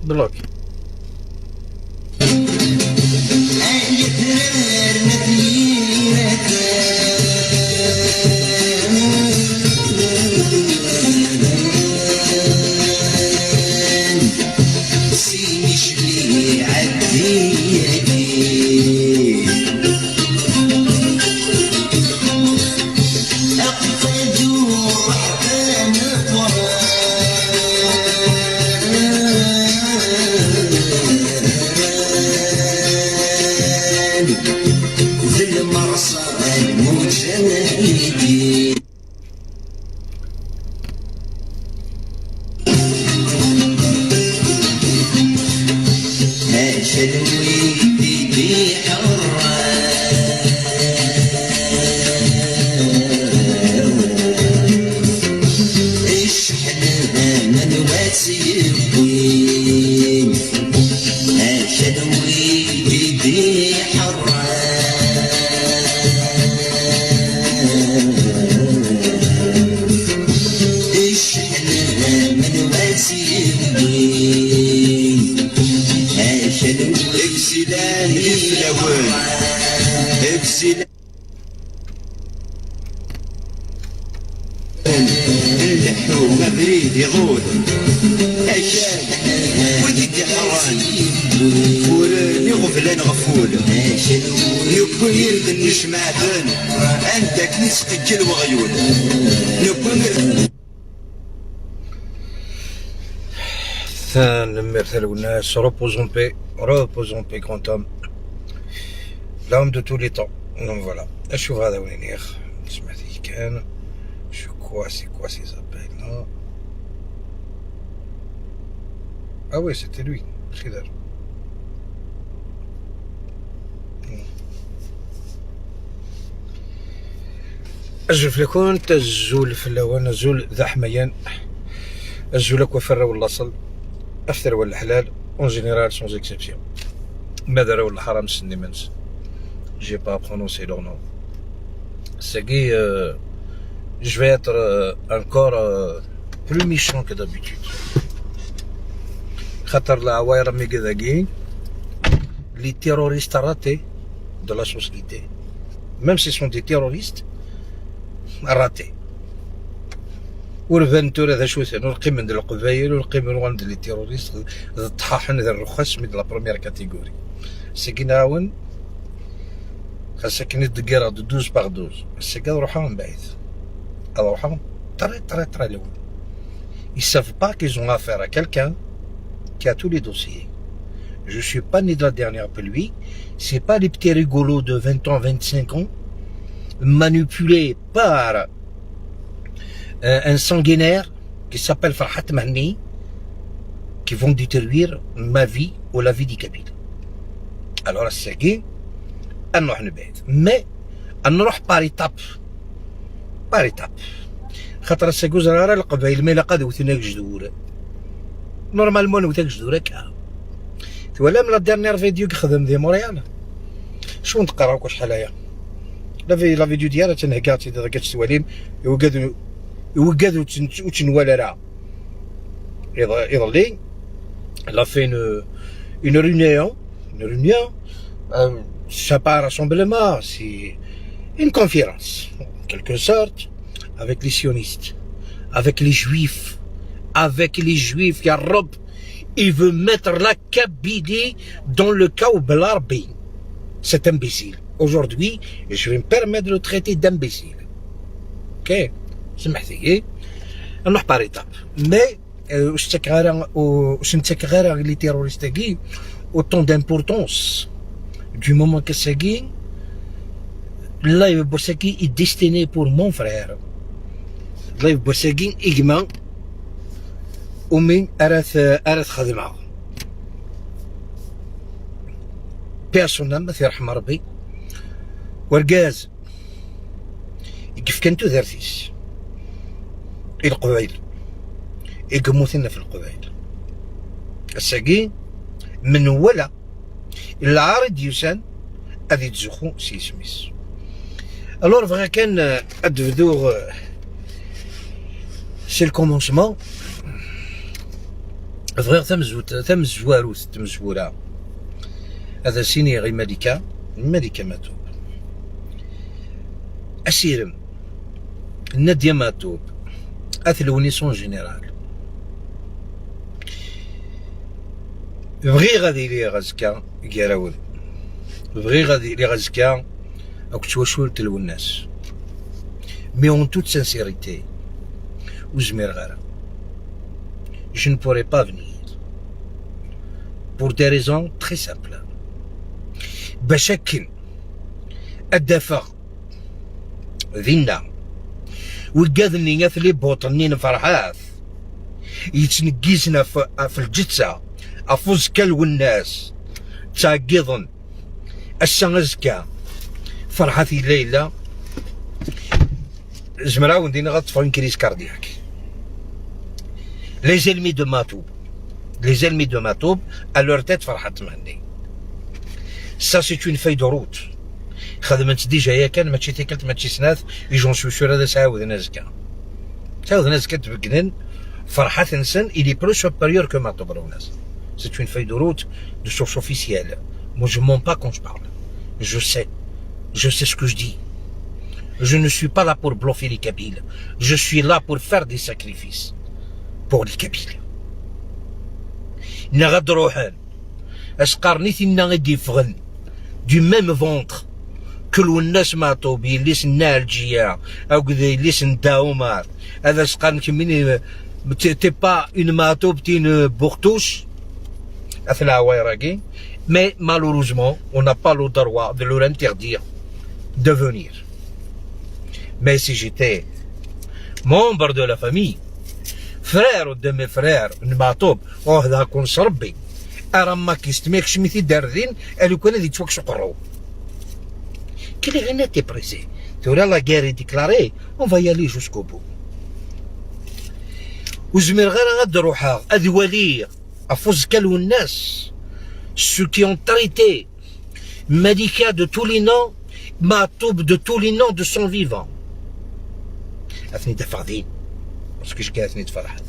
بلوك. مبريد يغول أشاد وديك حران وراني غفلان غفول يكون يرد النشمعتان عندك نسقجل وغيول يكون نمثل الناس reposons paix grand homme, l'homme de tous les temps. Donc voilà, اشوف هذا وين يا اخ سمعت كان شو c'est quoi ces appels là. Ah ouais, c'était lui, خضر. الزول لكون تزول في اللوان الزول ذا حميان الزول كوفر ولا صل أفتر ولا حلال اون جينيرال سونز اكسبسيون ماذا راه ولا حرام سني منس جي با برونونسي لور نو ساكي je vais être encore plus méchant que d'habitude خاطر العواير مي كذاكي les terroristes ratés de la société même si ce sont des terroristes ratés والفنتور هذا شو ثاني القمة ديال القبايل والقمة ديال لي تيروريست الطحاحن ديال الرخص من لا بروميير كاتيجوري ساكي نعاون خاصك ندير كيرا دو 12 باغ 12 ساكي نروحو من بعيد نروحو très loin. Ils savent pas qu'ils ont affaire à quelqu'un qui a tous les dossiers. Je suis pas né de la dernière pluie, c'est pas les petits rigolos de 20 ans, 25 ans manipulés par un sanguinaire qui s'appelle Farhat Mahni qui vont détruire ma vie ou la vie du Kabyle. Alors c'est نروح نبعد mais نروح par étape خاطر الساكو زرارة القبايل ما لاقا دوثناك جذور نورمالمون نوثاك جذور هكا ولا من لا ديرنيير فيديو كخدم دي موريال شو نتقراو شحال هيا لا فيديو ديالها تنهكاتي داك السواليم يوقادو وتنوالا راه يضلي لا فين une réunion c'est pas un rassemblement, c'est une conférence, en quelque sorte, avec les sionistes, avec les juifs, ya Rob, il veut mettre la Kabylie dans le chaos Belarbi. C'est imbécile. Aujourd'hui, je vais me permettre de le traiter d'imbécile. Ok? C'est mahdi. On a par étape. Mais, les terroristes qui autant d'importance. Du moment que Sagui, live Boursaki est destiné pour mon frère. Live Boursaki إجمع ومن أرث خدمة. Personnellement, في رحمة ربي. والجاز يقف كان تودرتيس القبائل يقموثنا في القبائل الساقي من ولا العارض يوسان هذه تزخو سي سميث. الور فغا كان ادفدوغ سي الكومونسمون فغير تمزواروث تمزورا هذا سيني غي ملكة ماتوب اسيرم النادية ماتوب اثلوني سون جينيرال بغي غادي لي غازكا كيراول بغي غادي لي غازكا راك تواشول تلو الناس مي اون توت سانسيريتي وزمير غير je ne pourrais pas venir pour des raisons très simples باش كن الدفع ذينا وقاذني غاثلي بوطنين فرحاث يتنقيزنا في الجثة افوز كلو الناس تاقيضن الشغزكا فرحتي الليلة زمراو ندينا غطفرين كريس كاردياك لي زلمي دو ماتوب à leur tête فرحت مهني ça c'est une feuille de route خدمت ديجا هي كان ماشي تيكلت ماشي سناث يجون سوشور هذا تعاود نازكا تبقنن فرحة نسن il est plus supérieur que ماتوب روناس. C'est une feuille de route de source officielle. Moi je mens pas quand je parle. Je sais ce que je dis. Je ne suis pas là pour bluffer les Kabyles. Je suis là pour faire des sacrifices pour les Kabyles. نغد روحان اسقرنيتنا غادي فغن du même ventre que الناس ماتوا بي اللي سنا الجيا او كذا اللي سنتا عمر هذا سقرن كمين تي با اون ماتو بتين بورتوش اثلا ويراكي mais malheureusement on n'a pas le droit de leur interdire de venir. Mais si j'étais membre de la famille frère de mes frères نماطوب وهذا كون صربي ارا كيستميكش ميتي داردين الو كان هذي توكش قرو كلي غير نتي بريسي تورا لا غير ديكلاري اون فا يالي جوسكو بو وزمير غير غاد روحها هذي ولي افوز كالو الناس ceux qui ont traité Malika de tous les noms Matoub de tous les noms de son vivant اثني دفعدين باسكو je كاثني تفرحت.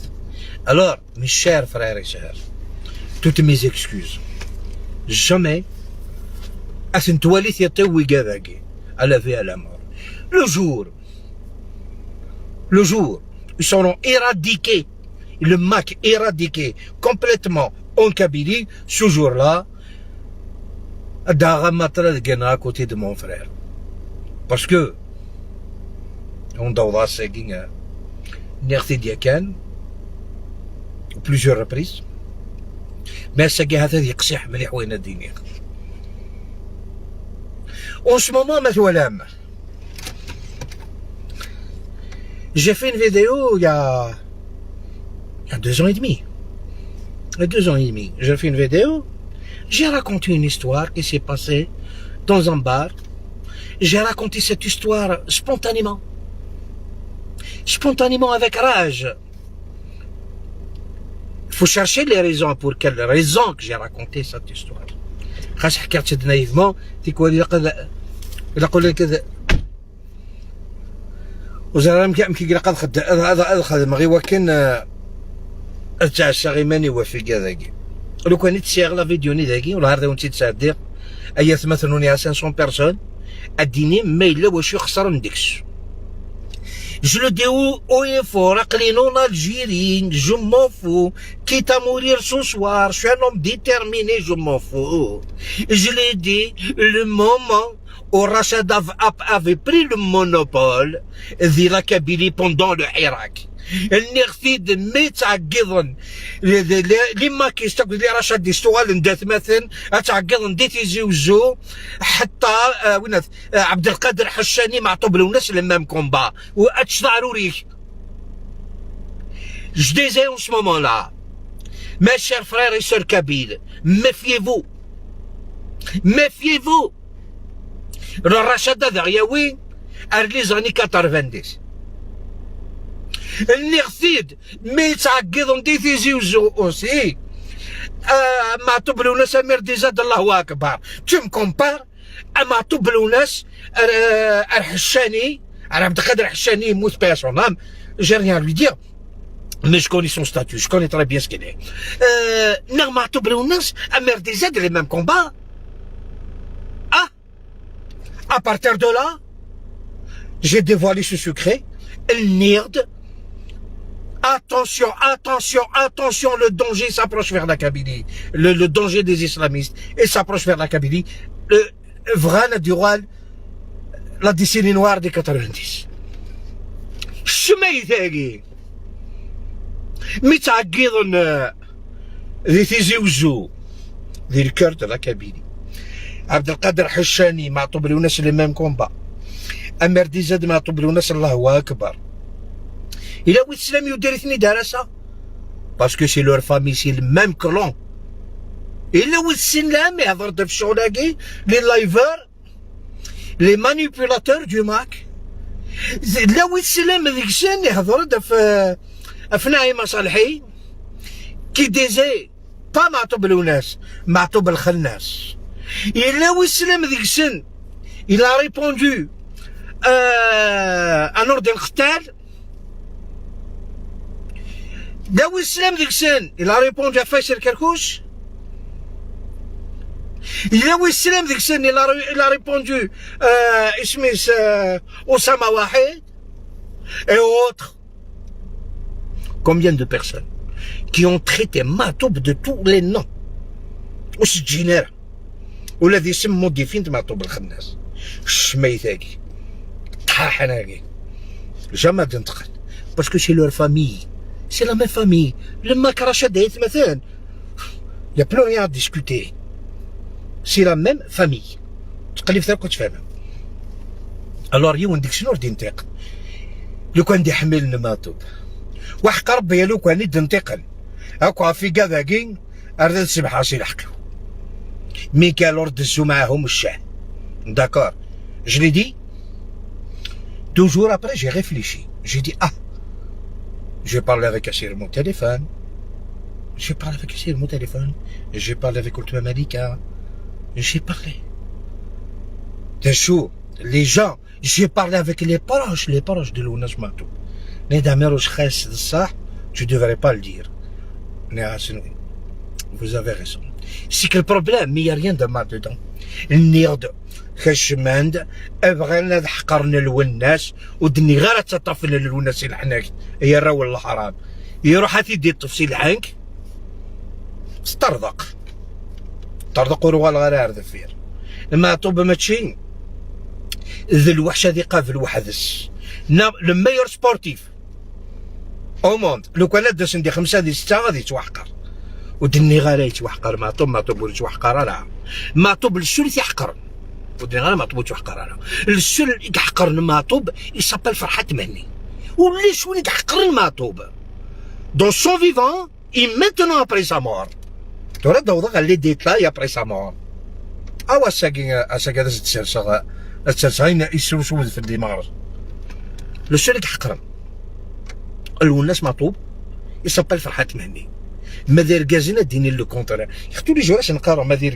Alors mes chers frères et sœurs, toutes mes excuses, jamais أثن تواليث يتوي كذاكي à la vie à la mort. Le jour ils seront éradiqués, le Mac éradiqué complètement en Kabylie, ce jour-là, à côté de mon frère. Parce que, on doit seguir Nerti Diakan, plusieurs reprises, mais ça a été يقصح مليح وين الدنيا. En ce moment, مثلا, j'ai fait une vidéo il y a 2 ans et demi. 2 ans et demi, j'ai fait une vidéo, j'ai raconté une histoire qui s'est passée dans un bar. J'ai raconté cette histoire spontanément avec rage. Il faut chercher les raisons, pour quelles raisons que j'ai raconté cette histoire. خاص حكيت naïvement, تيكون يقول لك وزرام كي قد خدم غير وكان تاع الشغيماني وفي كذاكي لو كان تسيغ لا فيديو داكي ولا هذا وانت تصدق ايا تمثلوني على 500 بيرسون اديني ما الا واش يخسر ندكش. Je le dis haut et fort, les non-algériens, je m'en fous. Quitte à mourir ce soir, je suis un homme déterminé, je m'en fous. Je l'ai dit, le moment où Rachid avait pris le monopole de la Kabylie pendant le Irak. النغثيد ميت تعقضن لما كيستقبل لي رشاد دي سؤال ندات مثلا تعقضن ديتي زوجو حتى وين عبد القادر حشاني معطوب لوناس لمام كومبا واتش ضروري je disais en ce moment là mes chers frères et sœurs kabyles, méfiez-vous le Rachad هذا ياوي les années 90. النغثيد مي تعقدهم دي تيزيوزو اوسي ما طبلو ناس امير دي زاد الله اكبر tu me compares ما طبلو ناس الحشاني انا عبد القادر الحشاني يموت بها son âme j'ai rien à lui dire mais je connais son statut je connais très bien ce qu'il est non ما طبلو ناس امير دي زاد les mêmes combats à partir de là j'ai dévoilé ce secret النيرد. Attention, attention, attention, le danger s'approche vers la Kabylie. Le danger des islamistes, et s'approche vers la Kabylie. Vraiment, durant la décennie noire des 90. شميتاقي متعقدون ذي تيزيوزو ذي الكرد لا كابيلي عبد القادر حشاني مع طبلوناس لي ميم كومبا امير دي زاد مع طبلوناس الله اكبر إلا ويت السلام يدير اثني دارسة باسكو سي لور فامي سي المام كلون إلا ويت السلام يهضر في الشغلاكي لي لايفر لي مانيبيولاتور دو ماك إلا ويت السلام ذيك السن يهضر في نعيمة صالحي كي ديزي با معطوب الوناس معطوب الخناس إلا ويت السلام ذيك السن إلا ريبوندو ان اوردر القتال داوي السلام ذيك السن إلا ريبوندو فايسر كركوش داوي السلام ذيك السن إلا ريبوندو اسميس أسامة واحد et autres. Combien de personnes qui ont traité Matoub de tous les noms وسجيناها والذي يسموا ديفينت مطوب الخناس الشميتاكي طحاحناكي جامي تنتقل باسكو سي لور فامي سي لا ميم فامي لما كراشة دايت مثلا يا بلو ريان ا ديسكوتي سي لا ميم فامي تقلي في كنت فاهمها الوغ يون ديك شنو ردي ننتقل لو كان دي حمل مطوب وحق ربي لو كان يد ننتقل هاكا في كذاكي ارد السبحة سي لحقو مي قالوا ردزو معاهم الشاه داكور je l'ai dit 2 jours après j'ai réfléchi j'ai dit j'ai parlé avec Assir mon téléphone j'ai parlé avec Assir mon téléphone j'ai parlé avec Ultima Malika j'ai parlé تشو les gens j'ai parlé avec les proches de Lounas Matoub نداميروش خاص الصح tu devrais pas le dire vous avez raison c'est que le problème mais il y a rien de mal dedans النيرد خشماند ابغينا حقرنا الوناس ودني غير تطفل الوناس الحناك هي الراول الحرام يروح تيدي التفصيل عنك تطردق وروال غير ذفير لما طوب ماتشي ذي الوحشه ذي قافل وحدث لو ميور سبورتيف او موند لو كان داس ندي 5 دي 6 غادي يتوحقر ودني غير يتوحقر ما طوب ولا يتوحقر لا ما طوب الثلث يحقر ودني غير ما طوب يتوحقر انا الثلث يحقر الماطوب يسابل فرحة مهني ولا شويه يحقر الماطوب دون سون فيفون اي مينتونون ابري سا مور تورا دوضا لي ديتاي ابري سا مور اوا ساكي داز تسرسا يسوسود في الدماغ لو سول يحقر الوناس ماطوب يسابل فرحة مهني ما داير كازن ديني لو كونترير يختو لي جوراش نقارو ما داير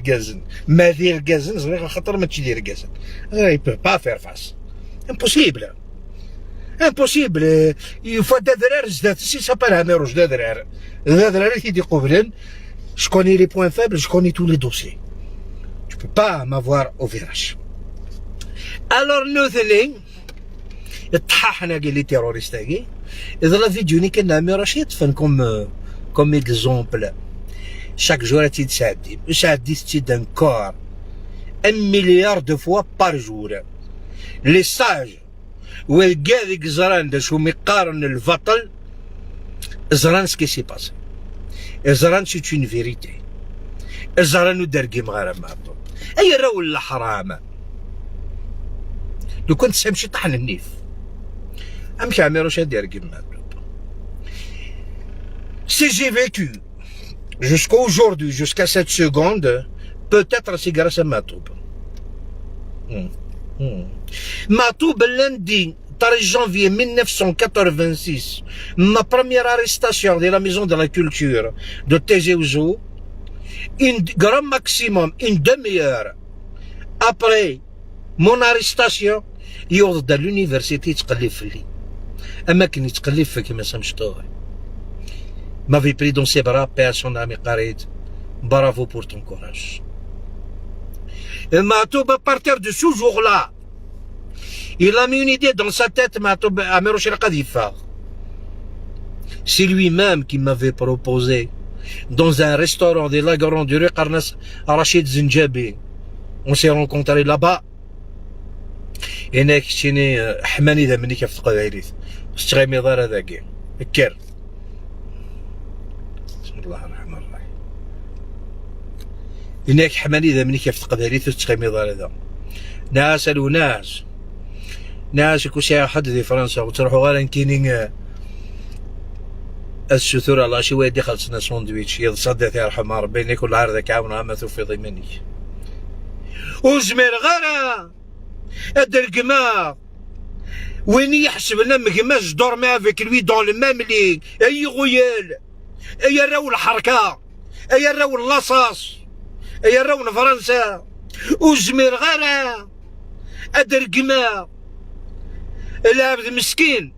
كازن صغير خاطر ما تشي داير كازن اي بو با فير فاس امبوسيبل يفوا دا درار جداد سي سابال هاميرو جداد درار كيدي قبلن je connais les points faibles je connais tous les dossiers tu peux pas m'avoir au virage alors nothing طححنا قال لي تيروريست كي اذا لا فيديو كان نعمل رشيد فنكم comme exemple chaque jour تساعدي d'un corps 1 milliard de fois par jour les sages والقاذق زران داش هما يقارن البطل زران سكي سي باسي زران سي اون فيريتي زران ودرقي مغارب معطوب اي راول الحرام لو كنت سامشي طحن النيف امشي عميروش دير قيم Si j'ai vécu jusqu'à aujourd'hui, jusqu'à cette seconde, peut-être c'est grâce à Matoub. Matoub lundi 13 janvier 1986, ma première arrestation de la maison de la culture de Tizi Ouzou, une grand maximum, une demi-heure après mon arrestation, يوض l'université تقلب لي أماكن يتقلب فيك ما سمشتوه. M'avait pris dans ses bras, paix à son ami Khalid. Bravo pour ton courage. Et Matoub, à partir de ce jour-là, il a mis une idée dans sa tête, Matoub Amirouch El Khalifa. C'est lui-même qui m'avait proposé, dans un restaurant de la Grande rue Qarnas, Rachid Zenjabi. On s'est rencontrés là-bas. Et هناك شتيني حماني ذا مني كيف تقدريت استغيمي دار هذاك كير. بسم الله الرحمن الرحيم. هناك حماني ذا مني كيف تقدريت استغيمي دار هذا. ناس وناس ناس كل شيء حد في فرنسا وتروحوا غير كاينين السثور على شي واحد يخلصنا ساندويتش يصدق يرحم ربي كل عار ذاك عاون ما في ضمني وزمير غير الدرقما وين يحسب لنا مقماش دور ما فيك لوي دون المملي اي غيال اي راو الحركه اي راو اللاصاص اي راو فرنسا وزمير غير الدرقما العبد مسكين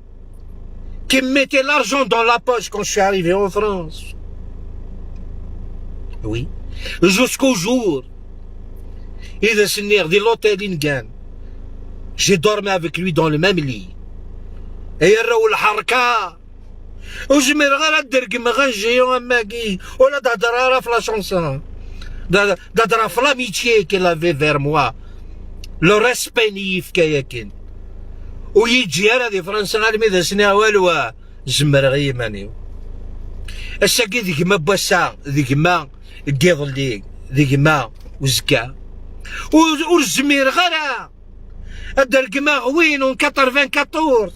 qui mettait l'argent dans la poche quand je suis arrivé en France. Oui, jusqu'au jour. إذا سنير دي l'hôtel Ingan. J'ai dormi avec lui dans le même lit. Et راو الحركة. وجمير غير الدرقم غنجيو أماكي ولا دهدرا في لا شونسون. دهدرا في l'amitié qu'il avait vers moi. Le respect نيف كاياكين. ويجي انا دي فرنسا غالمي ذا سنة والو زمر غيماني الساكي ذيك ما بوسا ذيك ما قيضلي ذيك ما وزكا والزمير غير الدرقما غوين اون 94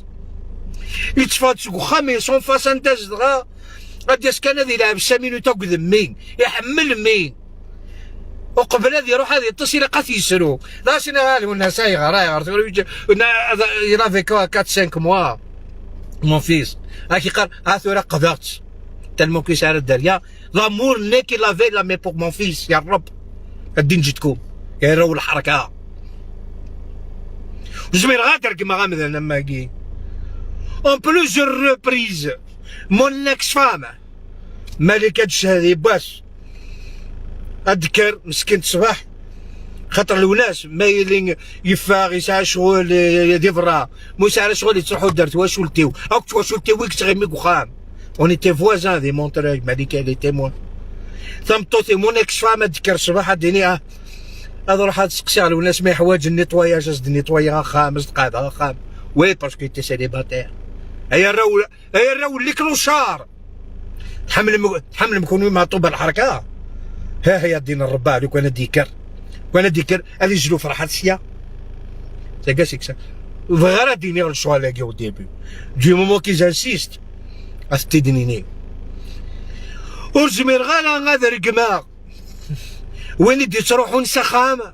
يتفات سوق خامي سون فاس انتاز دغا غادي كان هذا يلعب 5 مينوت قدام مين يحمل مين وقبل هذا يروح هذا يتصل قات يسرو لا سينا غالي ونا سايغ رايغ il avait 4-5 mois mon fils هاكي قال هاثورا قدرت تلمو كي سار الدريا لامور نيكي لافي لا مي بور مون فيس يا رب الدين جدكم يا راو الحركه زمير غادر كيما غامض انا ماكي اون بلوزيور ريبريز مون اكس فام ملكة الشهادي باس أذكر مسكين الصباح خاطر الوناس مايلين يفاغ يسعى شغل يدفرا مو يسعى شغل يتروحوا درت واش ولتيو أوك واش ولتيو ويك تغيميك وخام اون ايتي فوازان دي مونتريج مالك لي تيمون ثم توتي مون اكس فام أذكر الصباح ديني هذا روح تسقسي على الوناس ما يحواج النيطواياج أزد النيطوايا خامس دقائق خام وي باسكو تي سيليباتير هيا الراو اللي كلوشار تحمل مكونين معطوب الحركه ها هي دين الرباع لو كان ديكر هذه جلو فرحة سيا تاكاسيك سا غير ديني الشوا لاقي او ديبي دي مومون كي جانسيست استدنيني ورزمير غالا غادر رقما وين دي تروحون سخامة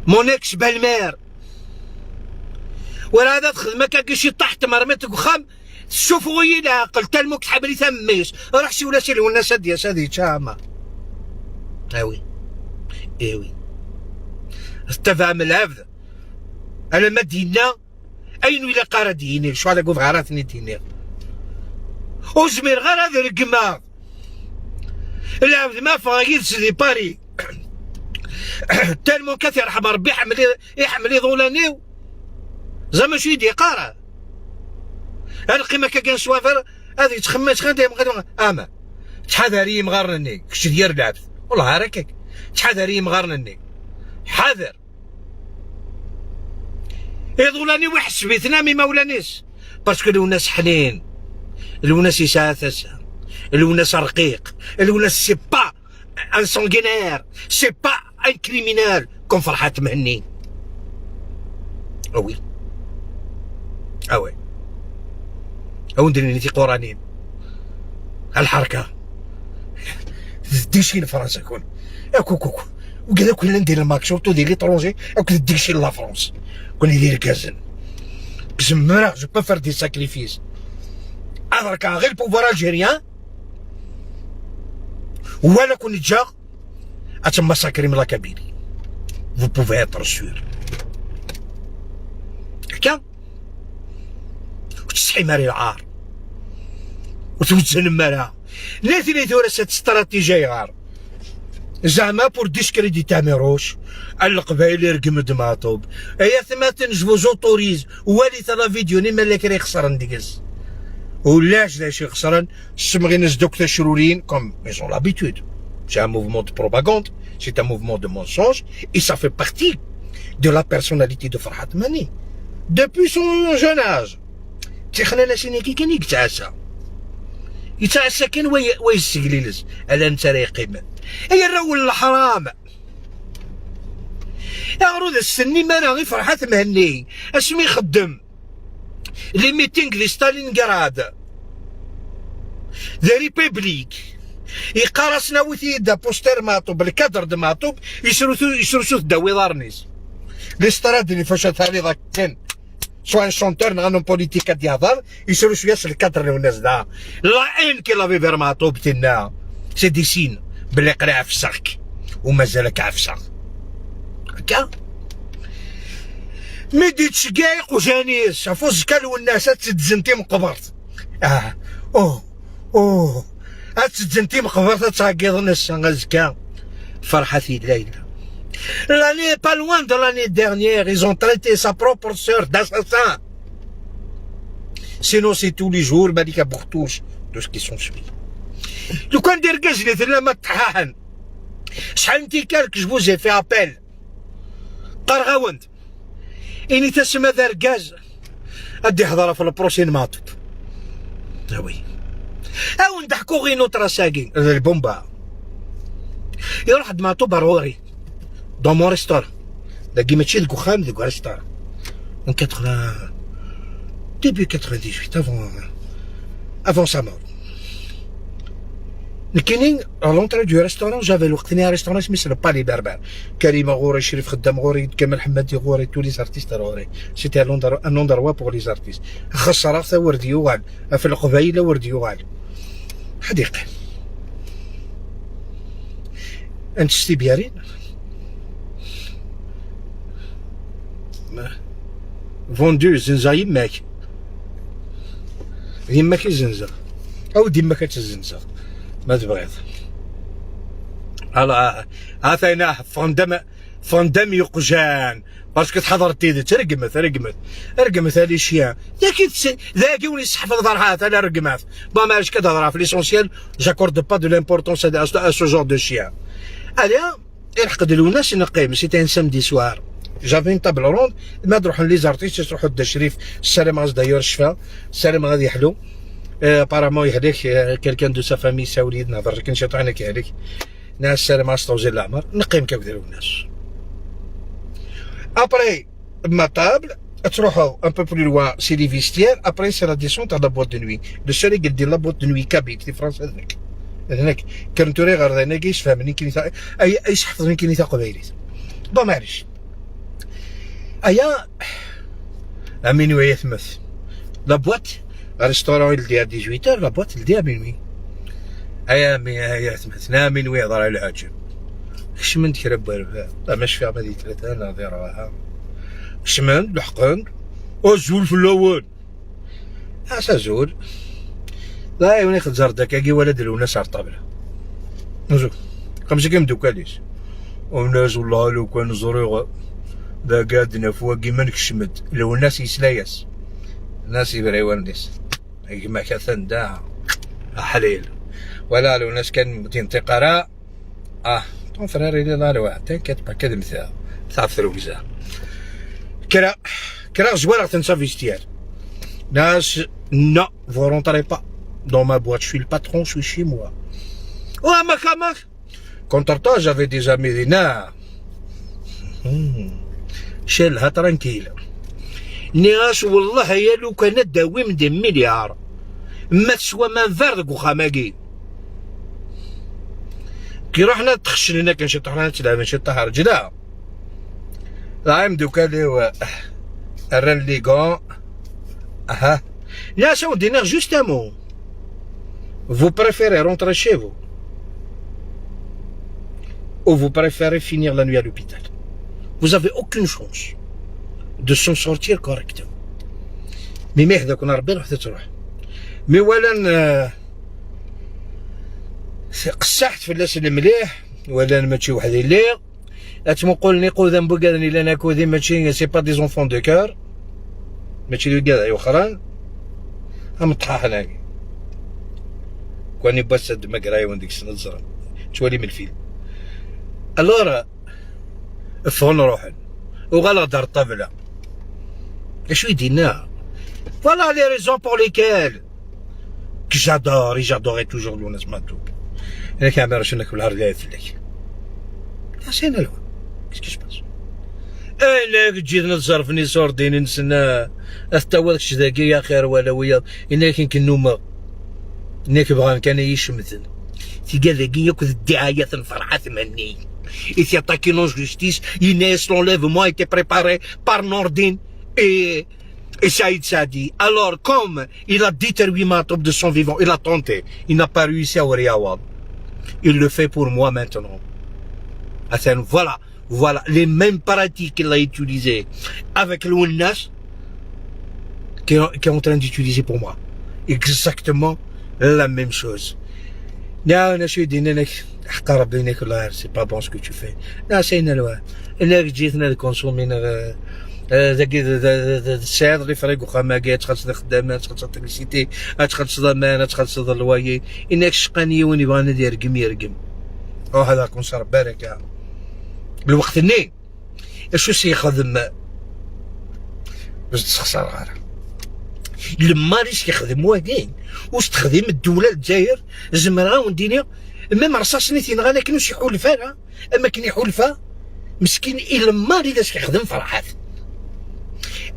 مونيكس بالمير ولا هذا تخدم كاكيشي طحت مرمتك وخام شوفوا وين العقل تلمك حبلي ثميش راح شي ولا شي الناس هادي هادي تشاما ايوي استفهم العبد انا مدينة اين ولا قارة ديني شو على قوف غاراتني ديني وزمير غير هذا القما العبد ما فايد سيدي باري تلمو كثير رحم ربي يحملي ظولانيو زعما شو يدي قارة القيمة كان سوافر هذه تخمس غادي اما تحذري مغرني كش دير العبد والله هاكاك تحذري مغرني حذر يضولاني ويحسبي ثنامي ما ولانيش باسكو الوناس حنين الوناس يساثس الوناس رقيق الوناس سي با ان سونغينير سي با ان كريمينال كون فرحات مهني اوي او ندير نيتي قرانين الحركه ديشين فرنسا كون كوكو وكذا كنا ندير الماكشوط ودير ليترونجي او كنت ديك شي لا فرونس كنا ندير كازن بزمرا جو با فار دي ساكريفيس ادرك غير بوفوار الجيريان ولا كون جا اتما ساكري من لا كابيني فو بوفي اتر سور هكا وتسحي ماري العار وتوزن مالها ناتي ثورة ست استراتيجية غار زعما بور ديسكريدي تاميروش القبايل يرقم دماطوب ايا ثماتن جو زوتوريز والي لا فيديو نيما اللي كري خسران ديكس ولاش لا شي خسران السمغي ناس دكتور شروريين كوم ايزون لابيتود سي ان موفمون دو بروباغوند سي ان موفمون دو مونسونج اي سا في بارتي دو لا بيرسوناليتي دو فرحات ماني دوبوي سون جون اج تيخنا لا سينيكي كان يتعسى كان ويسقليلز على انت راه يقيم اي الرول الحرام يا غرود السني مانا غير فرحات مهني اسمي يخدم لي ميتينغ دي ستالينغراد ذا ريبوبليك يقارسنا وثيدا بوستر ماطوب الكادر د ماطوب يسرسو داوي دارنيس لي ستراد اللي فاش ثاني ذاك كان سواء شونتور نغنو بوليتيكا ديال يسيرو شويه الكادر والناس دا لا ان كي لافي فير ماطوب تنا سي دي سين بلي قرا عفساك ومازالك عفسا هكا ميدي تشقايق وجانيس فوز كالو الناس تتزنتي مقبرت اوه تتزنتي مقبرت تاكيض الناس غازكا فرحة في ليلى. L'année pas loin de l'année dernière, ils ont traité sa propre sœur d'assassin. Sinon, c'est tous les jours, Malika Bourtouche, de ce qui s'ensuit. Le coin des gaz, il était là, Matahan. Chantikal, que je vous ai fait appel. Qargawand. Il était ce matin gaz. Addi hadara في البروشين ماطب. Ah oui. أو نضحكوا غير نوترا ساقين. البومبا. يروح عند ماطب روري. Dans mon restaurant. Dagi ماشي الكوخام ديك ريستوران. En 80 début 98 avant sa mort. نكينين à l'entrée du restaurant j'avais وقتني ريستوران سميتو لو بالي بربر. كريمه غوري شريف خدام غوري كمال حمادي غوري tous les artistes غوري. C'était un endroit pour les artistes. خسرت ورديوغال في القبيله ورديوغال. حديقه. انت شتي بيارين؟ فوندو زنزا يماك يماك الزنزا او ديما كتزنزا ما تبغيض على عافيناه فندم يقجان باسكو تحضرتي رقمت هادي الشيا ذاك ولي يحفظ فرحات على رقمات با مالش كتهضر في ليسونسيال جاكورد با دو لامبورطونس ا سو جور دو شيا عليا يحقد الناس نقيم سيتي ان سامدي سوار جافي طابل روند ما تروحوا لي زارتيست تروحوا دا شريف السلام غاز دايور الشفا السلام غادي يحلو بارامون يهلك كالكان دو سا فامي ساوليد نهضر كنشي طعنا كيهلك ناس السلام غاز طوزير العمر نقيم كيديروا الناس ابري ما طابل تروحوا ان بو بلو لوان سي لي فيستير ابري سي لا ديسونت على بوات دو نوي لو سوري قال لا بوات دو نوي كابيت في فرنسا هناك كرنتوري غير هناك يفهمني كاين اي حفظني كاين تا قبيليت با معليش ايا امينوي يثمث لا بوات ريستورون يلديها 18 لا بوات يلديها مينوي ايا يثمث نا مينوي يهضر على العجب شمنت كرب ماش فيها مادي ثلاثه ناظر راها شمن لحقن وزول في الاول اسا زول لا يوني خزر داكاكي ولد لونا صار طابله نزول خمسه كيم دوكاليس وناس والله لو كان زريغه ذا قادنا فواقي منك شمد لو الناس يسلايس الناس يبريوان الناس كما كثن دا حليل ولا لو الناس كان تنتقرا طون فراري لي دار واحد كتبقى كذا مثال ثروزا كرا زوار تنسى فيستير ناس نو vous rentrez pas dans ma boîte je suis le patron je suis chez moi ما كماك كونترتا j'avais des amis دينا شالها ترانكيلا نيغاش والله يا لو كان داوي من 2 مليار ما تسوى ما نفرق وخاماكي كي رحنا تخشن هنا كنشد حنا نتلعب نشد طاح رجلا لا دوكا لي الرن لي غون اها لا سون دينير جوست ان مو vous préférez rentrer chez vous ou vous préférez finir la nuit à l'hôpital. Vous avez aucune chance de s'en sortir correctement. مي مهدا كون ربي روح تروح مي ولا قسحت في الناس المليح ولا ماشي وحدي اللي اتمقولني قودن بوكادني لنا كودي ماشي سي با دي زونفون دو كور ماشي دو كاع اخرين هم طحاح هناك كوني بس مقراي ونديك السنه الزرق تولي من الفيلم الورا فون روحن وغلا دار الطبله اش يدينا فوالا لي ريزون بور ليكيل que j'adorais toujours Lounas Matoub. Et quand même, je ne sais pas c'est une loi. Qu'est-ce qui se passe? انا جينا نصرفني صوردين نسنا استوى داكشي ذاكي يا خير ولا ويا انا كنوما انك بغا كان يشمثن تلقى ذاكي ياكل الدعايات الفرحه ثمانين إذا attaqué non justice Inès l'enlèvement était préparé par Nordine et Saïd Sadi. Alors, comme il a détruit Matoub de son vivant, il a tenté, il n'a pas réussi à Ouriawab. Il le fait pour moi maintenant. Voilà, les mêmes pratiques qu'il a utilisées avec le Ounas qu'il est en train d'utiliser pour moi. Exactement la même chose. Non, c'est pas bon ce que tu fais. Non, c'est une loi. On a consommer ذاك السعر اللي فريق وخاماكي تخلص الخدامات تخلص التكليسيتي تخلص الضمان تخلص الوايي انك شقاني وين يبغى ندير يرقم يرقم او هذا كونسير بارك بالوقت ني اشو سيخدم باش تخسر غير لما ريش كيخدم واكين واش تخدم الدوله الجزائر زمرا وندينيا ميم رصاص نيتين غانا كانوا شي حلفاء اما كاين حلفاء مسكين الا ما ريداش كيخدم فرحات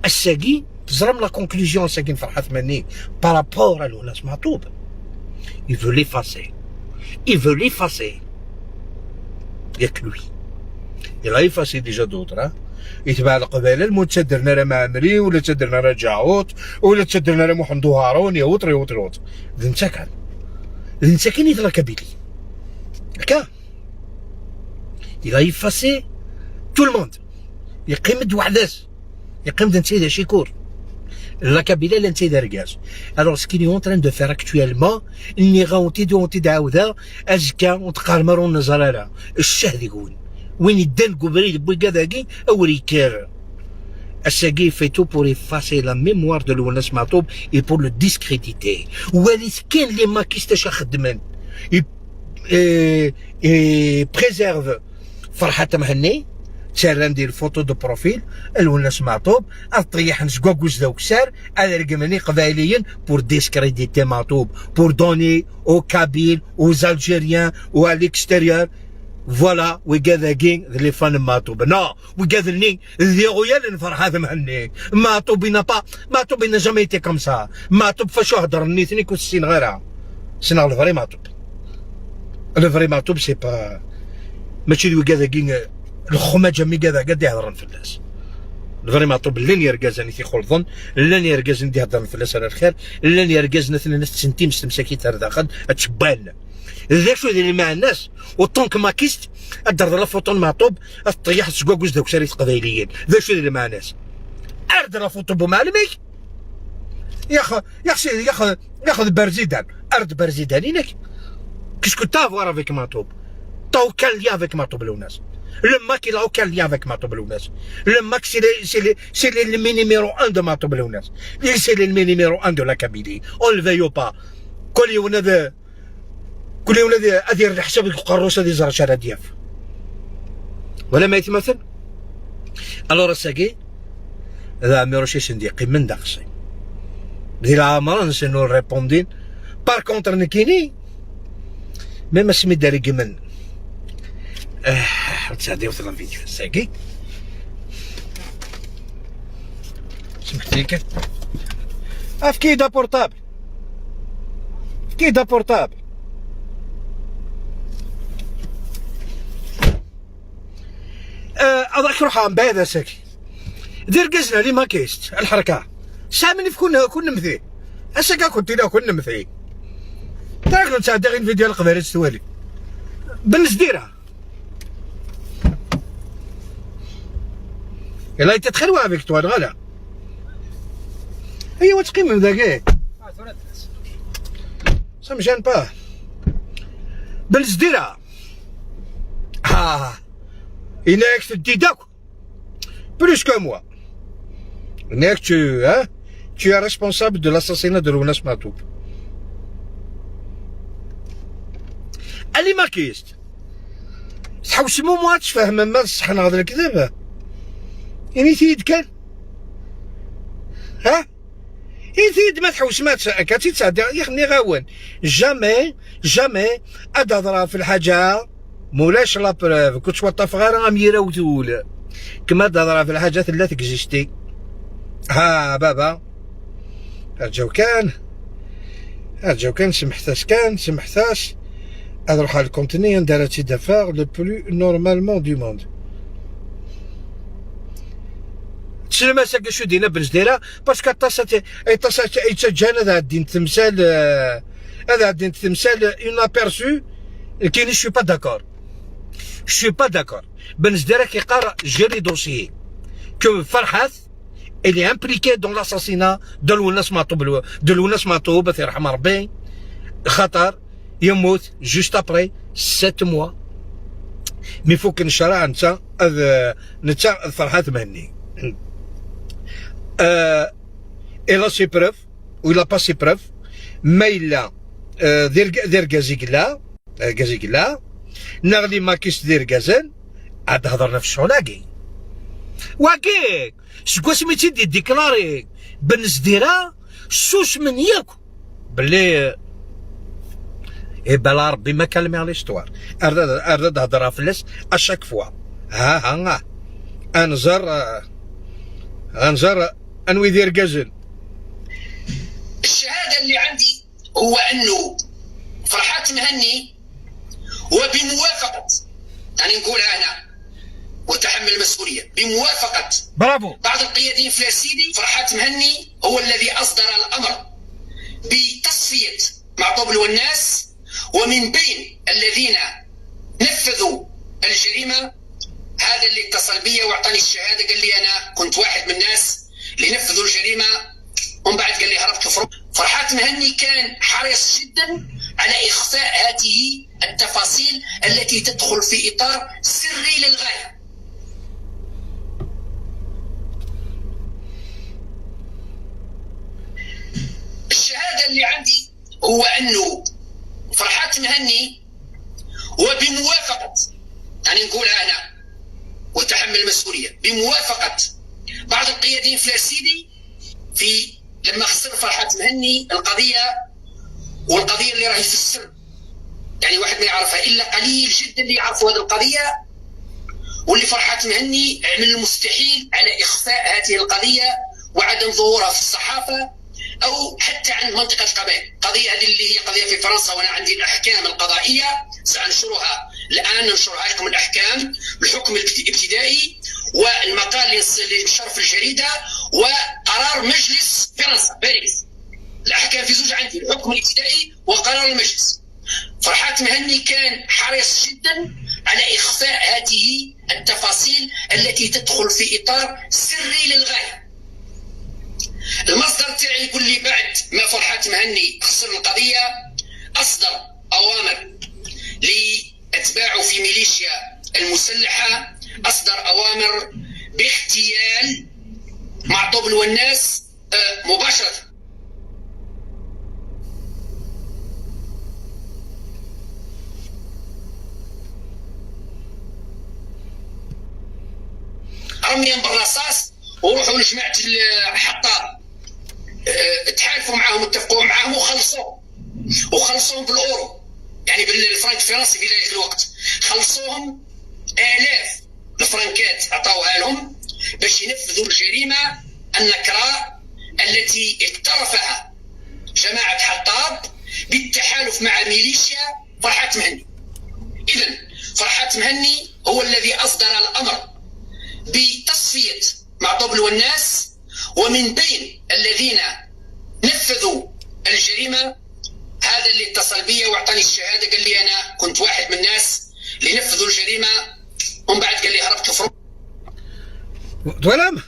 الساقي تزرم لا كونكلوزيون ساقي فرحات مني بارابور على الناس معطوب il veut l'effacer ياك لوي il a effacé déjà d'autres يتبع القبائل المتشدرنا راه معمري ولا تشدرنا راه جاوط ولا تشدرنا راه محمد هارون يوطر انت كان يدرا كابيلي هكا il a effacé tout le monde يقيم دوعداس يقيم نتايدا شيكور لا كابيلا لا نتايدا ركاز الوغ سكيني اون تران دو فير اكتويلمون اني غاونتي دعاوذا ازكا وتقارمرون نزرالا الشهد يقول وين يدان قبريل بوكاداكي او ريكير الساقي فيتو بور effacer la mémoire de l'Ounas Matoub et pour le discréditer وليت كاين لي ماكيستاش خدمن بريزيرف فرحة مهني تسال ندير فوتو دو بروفيل الوناس معطوب اطيح نسكوكوز داوك سار على رقمني قبائليا بور ديسكريديتي معطوب بور دوني او كابيل او زالجيريان او الاكستيريور فوالا وكذاكين لي فان معطوب نو وكذلني ذي غيال فرحة مهني معطوب n'a jamais été comme ça معطوب فاشو هضر نيتني كنت سين غيرها سين الفري معطوب الفري معطوب سي با ماشي وكذاكين الخماجه مي كذا قد يهضرن في الناس الفري معطوب لن يركزني في خلظن لن يركزني دي هضرن في الناس على الخير لن يركزنا ثنا ناس سنتيم ستمساكي تاع داخل تشبان ذا شو اللي مع الناس وطونك ماكيست ادر لا فوطون معطوب طيح سكوكوز دوك شريط قبايليين ذا شو اللي مع الناس ارد لا فوطو معلمي ياخذ برزيدان ارد برزيدان هناك كيسكو تافوار افيك معطوب تو كان ليا افيك معطوب لوناس Le Mac il a aucun lien avec Matoub Lounas. Le Mac c'est l'ennemi numéro 1 de Matoub Lounas. C'est l'ennemi numéro 1 de la Kabylie. On le veille pas. كل يوم هذا أدير الحساب القروصة دي زرع شارع دياف. ولا ما يتمثل؟ alors الساقي هذا ميروشي سنديقي من داقسي. بدي العامران سنو ريبوندين. par contre نكيني ما سمي داري كمن. تصدقوا في الفيديو الساقي سمحت لك في كيدا بورتابل هذاك روحها مبايض ساكي دير قزنا لي ما كيست الحركه سامني في كنا مثي اساكا كنت لا كنا مثي تاك نتا داغين فيديو القبيله تستوالي بنس ديرها الا تتخلوها فيكتوار غلا هي وتقيم من ذاك ça me gêne pas بنس ديرها إنك تدي داك plus que moi إنك tu es responsable de l'assassinat de Lounas Matoub اللي ما كيست تحوس ما تفهم ما الصح نهضر الكذب يعني تيد كان يزيد ما تحوس ما كاتي تصدق يخني غاون جامي ادهضر في الحاجه مولاش لا بروف كنت شوطه فغير اميره وتول كما تهضر في الحاجات اللي تكزيستي بابا رجاو كان سمحتاش اروح على الكونتيني دارتي دافار لو بلو نورمالمون دو موند تسلم ساكا شو دينا بالجديره باسكو اتصلت يتجانا هذا الدين تمثال اون ابيرسو كاين شو با داكور بالجديره كيقرا جيري دوسيي كو فرحات اللي امبليكي دون لاساسينا دو لوناس مطوب الله يرحم ربي خطر يموت جوست ابري 7 موا مي فوك نشرع نتا فرحات مهني إلا سي بروف وإلا با سي بروف ما إلا دير كازيكلا نغلي ما كيس دير كازن عاد هضرنا في الشغلاكي واكيك شكوا سميتي ديكلاري بنس ديرا سوس من ياكو بلي بلا ربي ما كلمي على ليستوار ارد هضرها فلاس اشاك فوا انزر انوي دير كازن. الشهاده اللي عندي هو انه فرحات مهني وبموافقه يعني نقولها هنا وتحمل المسؤوليه بموافقه برافو بعض القياديين في سيدي فرحات مهني هو الذي اصدر الامر بتصفيه معطوب والناس ومن بين الذين نفذوا الجريمه هذا اللي اتصل بي واعطاني الشهاده قال لي انا كنت واحد من الناس اللي نفذوا الجريمه ومن بعد قال لي هربت لفرنسا. فرحات مهني كان حريص جدا على اخفاء هذه التفاصيل التي تدخل في اطار سري للغايه. الشهاده اللي عندي هو انه فرحات مهني وبموافقه يعني نقولها هنا وتحمل المسؤوليه بموافقه بعض القياديين في سيدي لما خسر فرحات مهني القضيه والقضيه اللي راهي في السر يعني واحد ما يعرفها الا قليل جدا اللي يعرفوا هذه القضيه واللي فرحات مهني عمل المستحيل على اخفاء هذه القضيه وعدم ظهورها في الصحافه او حتى عن منطقه القبائل. القضيه هذه اللي هي قضيه في فرنسا وانا عندي الاحكام القضائيه سانشرها الان ننشرها لكم الاحكام بالحكم الابتدائي والمقال اللي نشر في الجريده وقرار مجلس فرنسا باريس. الاحكام في زوج عندي الحكم الابتدائي وقرار المجلس. فرحات مهني كان حريص جدا على اخفاء هذه التفاصيل التي تدخل في اطار سري للغايه. المصدر تاعي يقول لي بعد ما فرحات مهني خسر القضيه اصدر اوامر لاتباعه في ميليشيا المسلحه اصدر اوامر باغتيال معطوب والناس مباشره. رميا بالرصاص وروحوا لجماعه الحطاب تحالفوا معاهم اتفقوا معاهم وخلصوهم بالاورو يعني بالفرنك الفرنسي في ذلك الوقت خلصوهم آلاف الفرنكات عطاوها لهم باش ينفذوا الجريمه النكراء التي اقترفها جماعه حطاب بالتحالف مع ميليشيا فرحات مهني. اذا فرحات مهني هو الذي اصدر الامر بتصفية معطوبل والناس، ومن بين الذين نفذوا الجريمة هذا اللي اتصل بي واعطاني الشهادة، قال لي أنا كنت واحد من الناس اللي نفذوا الجريمة، ومن بعد قال لي هربت في ولم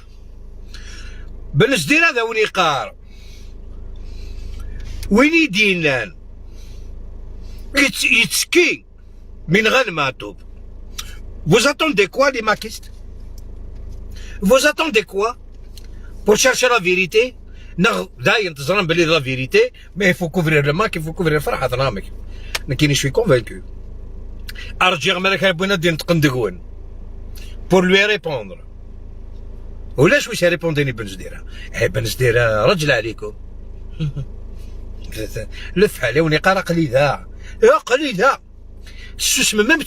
بالنسدير هذا وين يقار وين يدينان يتسكي من غير ما توب. Vous attendez quoi les maquistes? Vous attendez quoi pour chercher la vérité? دايما تزرم بلي لا فيريتي، mais il faut couvrir le mac, il faut couvrir فرحة رامك. لكن je suis convaincu. أرجع مالك بغينا ندير نتقندقون pour lui répondre. ولاش واش ريبونديني بنزديرة؟ بنزديرة رجل عليكم. لف عليه ونقارا قليدة. يا قليدة. السوسم ميم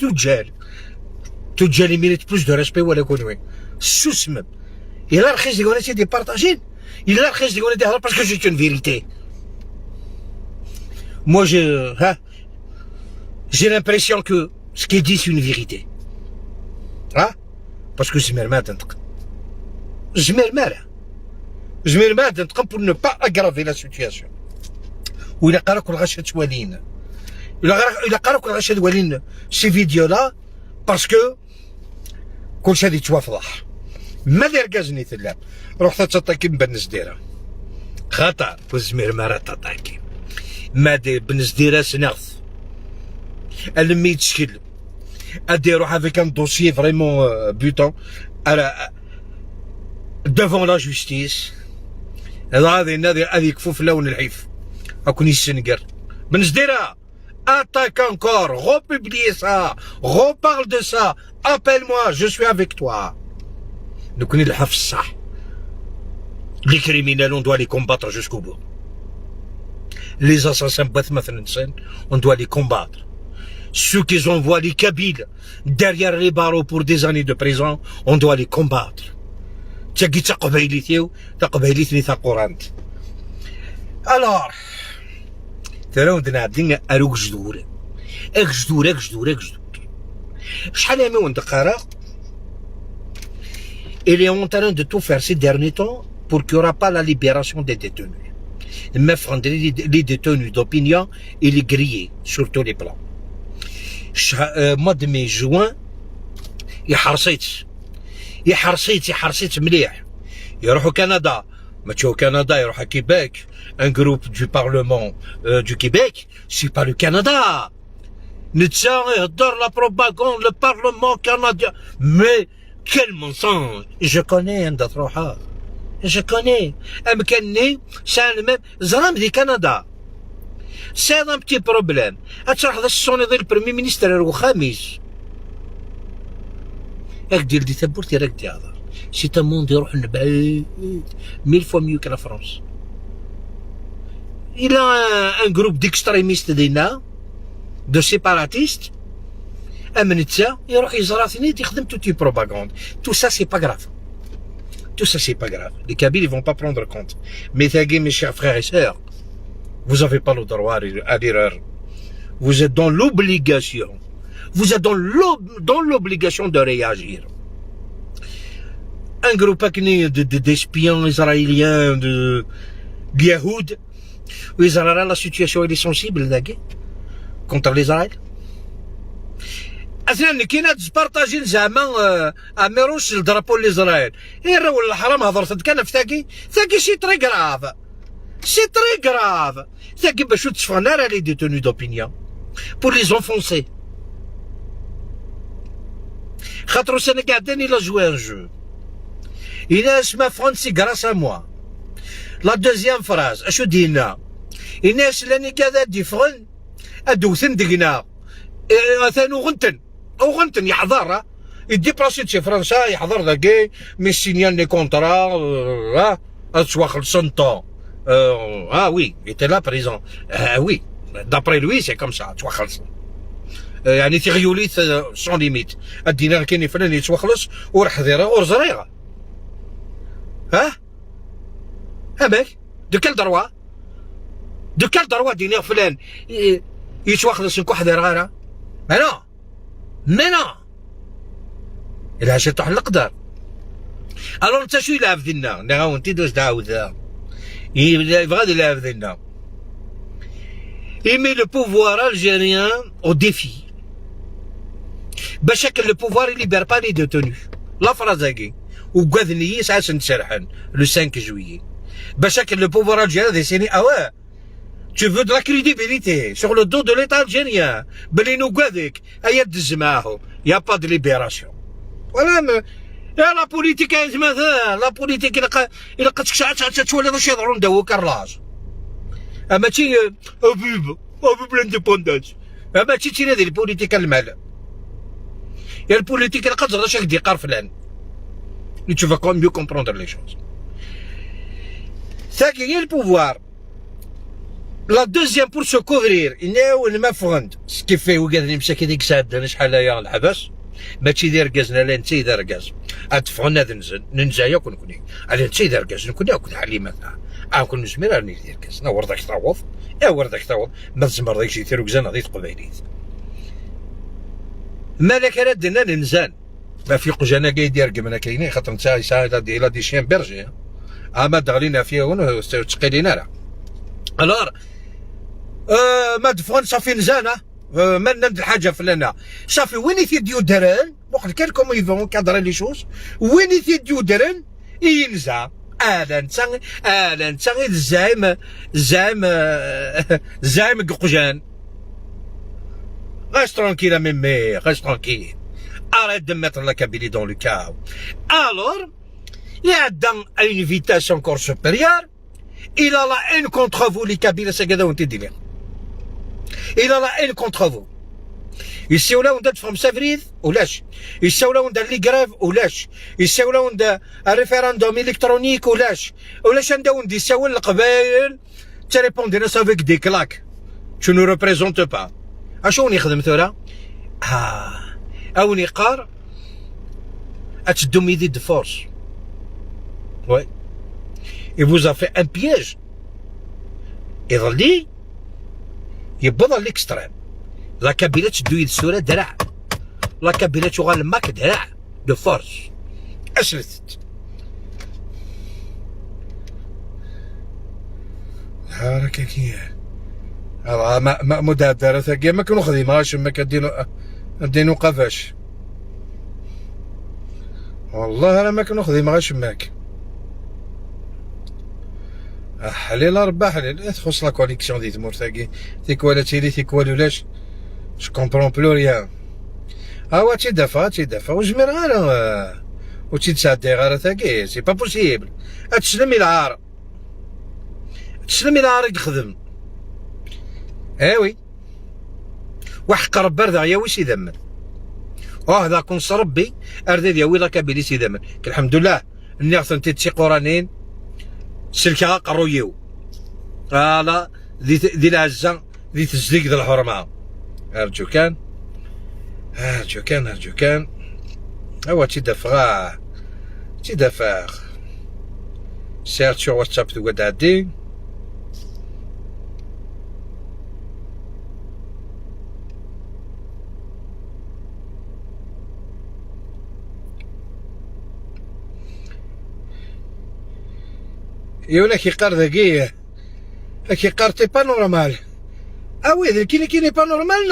تجال ميريت بلوس دو ريسبي ولا كونوي. السوسم. إلا رخيص ديك وانا دي بارطاجين. إلا رخيص ديك وانا دي هضر باسكو جيت اون فيريتي. Moi j'ai l'impression que ce qu'il dit c'est une vérité. Ah? Parce que c'est mermat تنطق. جميل مال تنطق pour ne pas aggraver la situation. وإلا قالك الغشة توالين. إلا قالك الغشة توالين سي فيديو لا باسكو كلشي غادي يتوافضح. ما داير كازني تلعب. روح تطاكي بنز ديرها. خطأ وزمير مرات تطاكي. ما داير بنز ديرها سنغث. المي يتشكل. أدي روح افيك ان دوسيي فريمون بوتون devant la justice. هذه يكفو في لون الحيف. أكون يسنقر. بنزديرها. Attaque encore. Republie ça. Reparle de ça. Appelle-moi. Je suis avec toi. نكون الحف الصح. Les criminels on doit les combattre jusqu'au bout. Les assassins بث مثلا on doit les combattre. Ceux qui envoient les Kabyles derrière les barreaux pour des années de prison, on doit les combattre. تاقي تقبايليتيو تقبايليتني تاقورانت. الور تراو دنا اروك جدور شحال من وين تقرا. Il est en train de tout faire ces derniers temps pour qu'il n'y aura pas la libération des détenus. Les détenus d'opinion, il est grillé sur tous les plans. mois de mai juin يحرصيت مليح. يروحوا كندا، ما تشوفوا كندا يروحوا كيبيك. ان جروب دو بارلمون دو كيبيك سي با لو كندا. نتسا يهضر لا بروباغوند لو بارلمون كنديان. مي كيل مونسونج. جو كوني عند تروحها. جو كوني امكاني سان ميم زرام دي كندا. سي ان بتي بروبليم. اتشرح هذا السوني ديال البريمي مينيستر هو خامس. راك دير دي تبورتي راك دي هضر. سي تا موند يروح لبعيد 1000 فوا ميو كلا فرنسا. إلا ان جروب ديكستريميست دينا دو سيباراتيست أمن تسا يروح يزرع ثنيت يخدم توتي بروباغوند. تو سا سي با غراف. Tout ça c'est pas grave. Les Kabyles ils vont pas prendre compte. Mais mes chers frères et sœurs, vous avez pas le droit à l'erreur. Vous êtes dans l'obligation. Vous êtes dans l'obligation de réagir. Un groupe d'espions israéliens, de Yahoud, la situation elle est sensible contre l'Israël. أثناء كاين تبارطاجين زعما اميروش الدرابو لإسرائيل. الراول الحرام هضرت كان في ثاقي سي تري كراف. ثاقي باش تصفى نار لي ديتوني دوبينيون بور لي زونفونسي. خاطرو سنة قاعدين إلا جوي ان جو. إلا اسمها فرنسي غراس ا موا. لا دوزيام فراز اشو دينا. الناس لاني كذا ديفرن ادوثن دقنا. ثانو غنتن يحضر يديبلاسي شي فرنسا يحضر ذاكي مي سينيال لي كونطرا سوا خلصن طون. وي ايتي لا بريزون. وي دابري لوي سي كوم سا سوا خلصن. يعني تيغيوليت سون ليميت. الدينار كاين فلان يتوا خلص ورح ذيرا ورزريغا. باك دو كال دروا دينار فلان يتوا خلص نكون حذير غيره. مي نو إلا شي طاح القدر الو انت شو يلعب ديالنا نا انت دوز تعاودها يبغى يلعب ديالنا يمي لو بوفوار الجيريان او ديفي باش هكا لو بوفوار يليبر با لي ديتوني لا فرازاكي وكاذني ساعات نتسرحن لو 5 جويي باش هكا لو بوفوار الجيريان ديسيني tu veux de la crédibilité sur le dos de l'état algérien بلي نوكاذك هيا دز معاهم يا با دو ليبيراسيون ولا يا لا بوليتيك يا مثلا لا بوليتيك الا قد تولي غير يضرون دوك الراس اما تي ابيب لانديبوندانس اما تي هذه البوليتيك المال يا البوليتيك اللي قد شاك ديقار فلان tu vas quand mieux comprendre les choses ثاني هي البوفوار لا دوزيام بور سو كوفرير انه ما فهمت كيف وقال مشى كيديك ساعه شحال هيا الحبس ماشي دير كازنا لا انت دار كاز ادفعون هذا ننزايا كوني على انت دار كاز نكون حليمه كون نزمير راني ندير كاز وردك تعوض وردك تعوض ما تزمر داك شي تيرو كزان هذيك قبيليت مالك ردنا ننزان ما في قجانا كاي دير كمنا كاينين خاطر نتا يساعد ديال دي شيان برجي اما دغلينا فيها ون تقيلينا لا الور ما دفعون صافي نزانه ما ند الحاجه فلانه صافي وين يديو درن وقت كلكم يفون كادر لي شوز وين يديو درن ينزا اهلا نتا الزعيم ققجان غاش ترونكيل ميمي غاش ترونكيل arrête de mettre la Kabylie dans le chaos alors il a dans une vitesse encore supérieure il a la haine contre vous les Kabyles c'est كذا وانت دير il a la haine contre vous يساولاو ندير في 5 افريل ولاش يساولاو ندير لي كراف ولاش يساولاو ندير ريفيراندوم الكترونيك ولاش نداو ندير يساول القبائل تريبوندي ناس افيك دي كلاك tu ne représentes pas اشوني خدم ثورة اوني قار اتشدو ميدي دو فورس وي il vous a fait un piège يظلي يبضل الاكستريم لا كابيلا تشدو يد السورة درع لا كابيلا تغال ماك درع دو فورس اسلت هاراك كي هذا ما مدادرة ثقيل ما كانوا خديماش ما كدينو قفاش والله انا ما كانوا خديماش ماك حليل ربا حليل تخص لا كونيكسيون دي تمور ثيك ولا تيلي ثيك ولاش جو كومبرون بلو ريان هو تيدافع وجمير غير و تيتسادي غير ثاكي سي با بوسيبل تسلمي العار يخدم وي وحق ربي رضا يا ويش يذمن هذا كونس ربي ارداد يا ويلا كابيلي سيذمن الحمد لله اني غثن تيتشي قرانين سلكها قرويو لا ذي العزة ذي تزديق ذي الحرمة أرجو كان هو تيدافع سيرت sur واتساب تقعد عدي يقول لك يقار ذكية لك يقار تي با نورمال وي ذاك كي با نورمال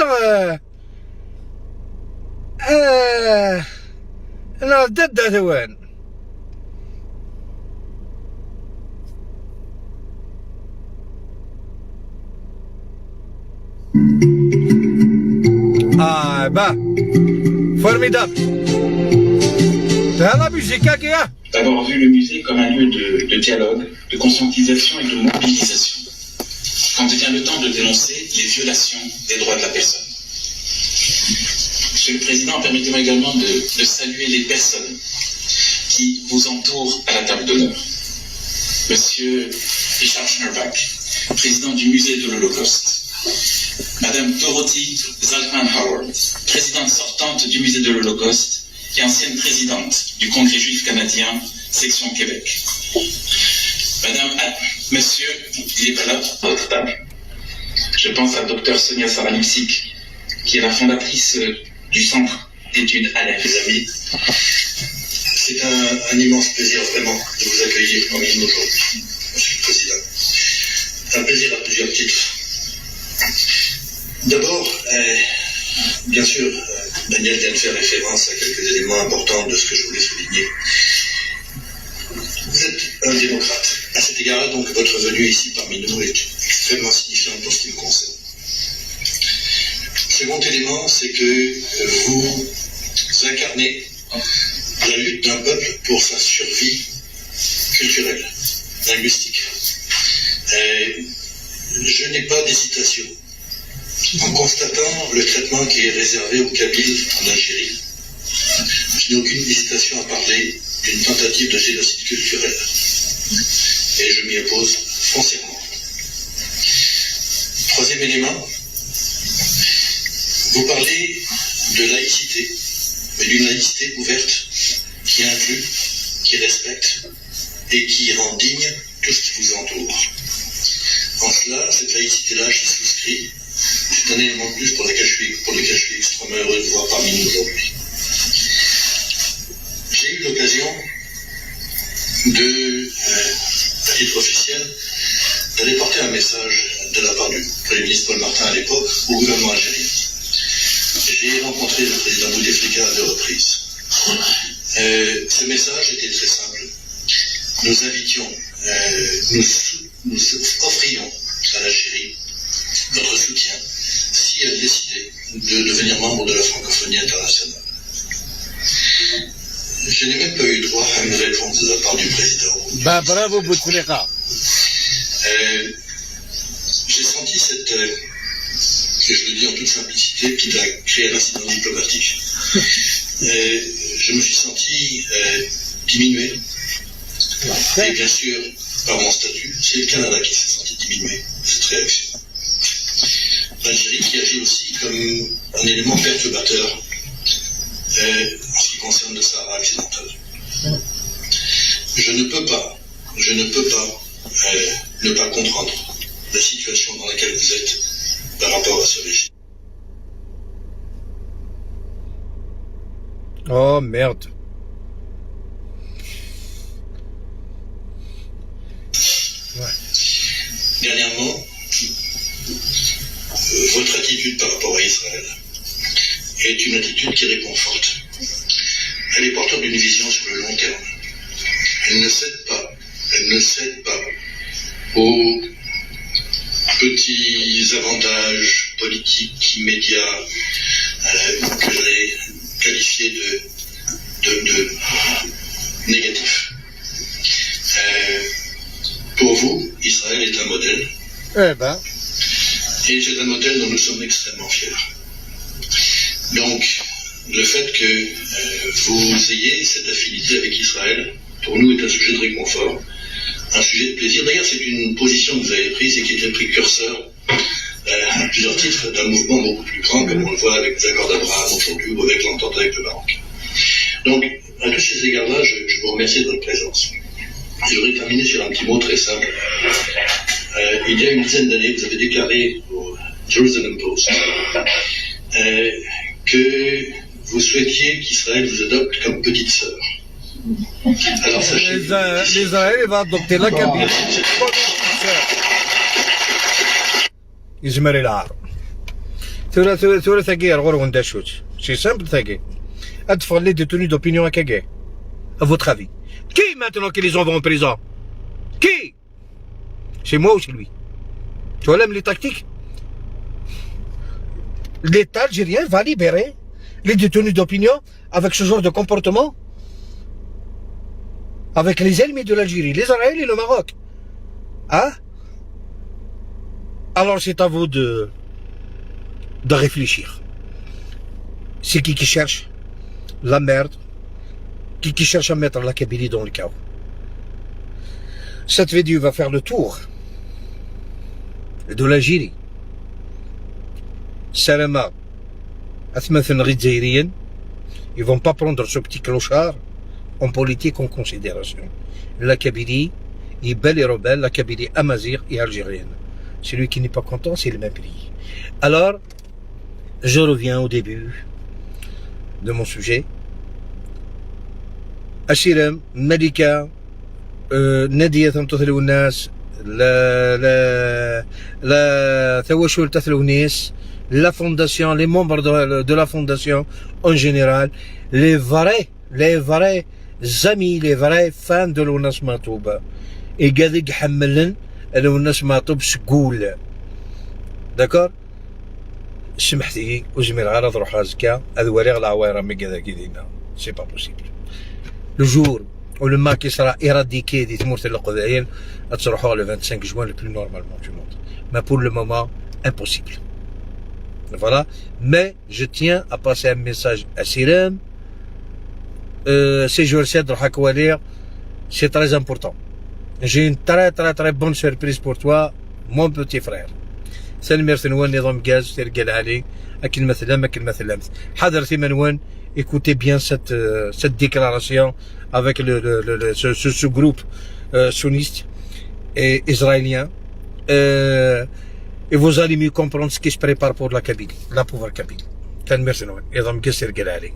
انا ضد ثوان با formidable هذا ميوزيكا كيا D'avoir vu le musée comme un lieu de dialogue, de conscientisation et de mobilisation. Quand vient le temps de dénoncer les violations des droits de la personne. Monsieur le Président, permettez-moi également de saluer les personnes qui vous entourent à la table d'honneur. Monsieur Richard Schnerbach, président du musée de l'Holocauste. Madame Dorothy Zalman Howard, présidente sortante du musée de l'Holocauste et ancienne présidente du Congrès juif canadien, section Québec. Monsieur, il n'est pas là, à votre table. Je pense à Dr Sonia Saralipsik, qui est la fondatrice du Centre d'études Aleph. C'est un immense plaisir vraiment de vous accueillir parmi nous aujourd'hui, Monsieur le Président. Un plaisir à plusieurs titres. D'abord, bien sûr, Daniel vient de faire référence à quelques éléments importants de ce que je voulais souligner. Vous êtes un démocrate. À cet égard-là, donc, votre venue ici parmi nous est extrêmement signifiante pour ce qui me concerne. Second élément, c'est que vous incarnez la lutte d'un peuple pour sa survie culturelle, linguistique. Je n'ai pas d'hésitation en constatant le traitement qui est réservé aux Kabyles en Algérie. Je n'ai aucune hésitation à parler d'une tentative de génocide culturel. Et je m'y oppose foncièrement. Troisième élément, vous parlez de laïcité, mais d'une laïcité ouverte qui inclut, qui respecte et qui rend digne tout ce qui vous entoure. En cela, cette laïcité-là, j'y souscris. C'est un élément de plus pour lequel je suis extrêmement heureux de vous voir parmi nous aujourd'hui. J'ai eu l'occasion de, à titre officiel, d'aller porter un message de la part du Premier ministre Paul Martin à l'époque au gouvernement algérien. J'ai rencontré le président Bouteflika à 2 reprises. Ce message était très simple. Nous invitions, nous offrions à l'Algérie notre soutien si elle décidait de devenir membre de la francophonie internationale. Je n'ai même pas eu droit à une réponse de la part du président. Bravo Bouteflika. J'ai senti cette, et je le dis en toute simplicité, qui a créé un incident diplomatique. Je me suis senti diminué. Et bien sûr, par mon statut, c'est le Canada qui s'est senti diminué de cette réaction. L'Algérie qui agit aussi comme un élément perturbateur en ce qui concerne le Sahara occidental. Je ne peux pas ne pas comprendre la situation dans laquelle vous êtes par rapport à ce régime. Oh merde. Ouais. Dernièrement, votre attitude par rapport à Israël est une attitude qui réconforte. Elle est porteuse d'une vision sur le long terme. Elle ne cède pas aux petits avantages politiques immédiats que j'allais qualifier de négatifs. Pour vous, Israël est un modèle. Et c'est un modèle dont nous sommes extrêmement fiers. Donc, le fait que vous ayez cette affinité avec Israël, pour nous, est un sujet de réconfort, un sujet de plaisir. D'ailleurs, c'est une position que vous avez prise et qui était précurseur à plusieurs titres d'un mouvement beaucoup plus grand, comme on le voit avec les accords d'Abraham aujourd'hui ou avec l'entente avec le Maroc. Donc, à tous ces égards-là, je vous remercie de votre présence. Je voudrais terminer sur un petit mot très simple. Il y a une dizaine d'années, vous avez déclaré au Jerusalem Post que vous souhaitiez qu'Israël vous adopte comme petite sœur. Alors sachez... L'Israël va adopter la Kabylie. يجمر العار ثورة ثقيل غور وندشوت سي سامبل ثقيل ادفع les détenus d'opinion à Kagé. À votre avis, qui maintenant qui les envoie en prison? Qui? C'est moi ou c'est lui? Tu vois même les tactiques? L'État algérien va libérer les détenus d'opinion avec ce genre de comportement? Avec les ennemis de l'Algérie, l'Israël et le Maroc. Hein? Alors c'est à vous de réfléchir. C'est qui cherche la merde, qui cherche à mettre la Kabylie dans le chaos. Cette vidéo va faire le tour de l'Algérie. Salama, ils ne vont pas prendre ce petit clochard en politique en considération. La Kabylie est belle et rebelle, la Kabylie amazigh et algérienne. Celui qui n'est pas content, c'est le même pays. Alors, je reviens au début de mon sujet. أسيرم ملكة نادية تمثل الناس la Tawashul Tathlounis, la fondation, les membres de la fondation en général, les vrais amis, les vrais fans de l'Ounas Matoub. Et Gadig Hamelen, l'Ounas Matoub Sgoul. D'accord? سمحتي وجميل غرض روح هازكا أذوالي غلا عويرة مكذا كيدينا سي با بوسيبل لو جور ولما كيصرا إيراديكي دي تمورت القذعين تروحوا le 25 juin le plus normalement du monde. Mais pour le moment, impossible. Voilà. Mais je tiens à passer un message à Sirem. Ces jours-ci, c'est très important. J'ai une très bonne surprise pour toi, mon petit frère. سلمير ثنوان نظام غاز ترقل علي اكل مثلا حضر ثمانوان écoutez bien cette déclaration avec ce groupe sioniste et israélien et vous allez mieux comprendre ce qui se prépare pour la Kabylie, la pauvre Kabylie. تنمير ثنوان نظام غاز ترقل علي